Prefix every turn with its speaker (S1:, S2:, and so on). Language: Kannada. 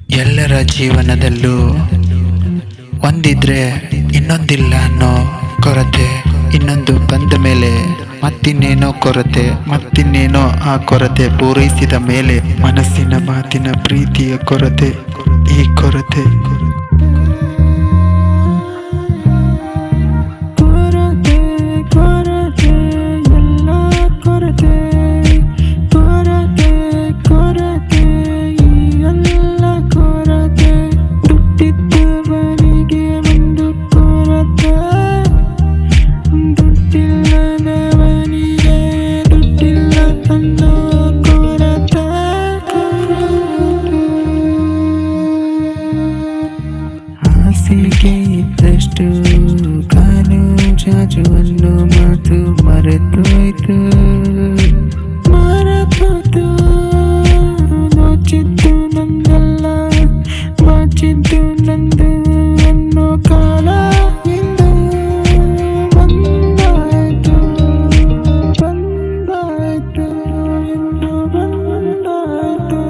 S1: ಎಲ್ಲರ ಜೀವನದಲ್ಲೂ ಒಂದಿದ್ರೆ ಇನ್ನೊಂದಿಲ್ಲ ಅನ್ನೋ ಕೊರತೆ, ಇನ್ನೊಂದು ಬಂದ ಮೇಲೆ ಮತ್ತಿನ್ನೇನೋ ಕೊರತೆ, ಮತ್ತಿನ್ನೇನೋ ಆ ಕೊರತೆ ಪೂರೈಸಿದ ಮೇಲೆ ಮನಸ್ಸಿನ ಮಾತಿನ ಪ್ರೀತಿಯ ಕೊರತೆ, ಈ ಕೊರತೆ.
S2: ಹಾಸಿಗೆ ಇದ್ದಷ್ಟು ಕಾಲು ಚಾಚುವನ್ನು ಮಾತು ಮರೆತೋಯ್ತು, ಮರೆತೋಯ್ತು. ನೋಚಿದ್ದು ನಂದಲ್ಲ, ಬಾಚಿದ್ದು ನಂದು ಅನ್ನೋ ಕಾಲ ಇಂದು ಬಂದಾಯ್ತು, ಬಂದಾಯ್ತು, ಇನ್ನು ಬಂದಾಯ್ತು.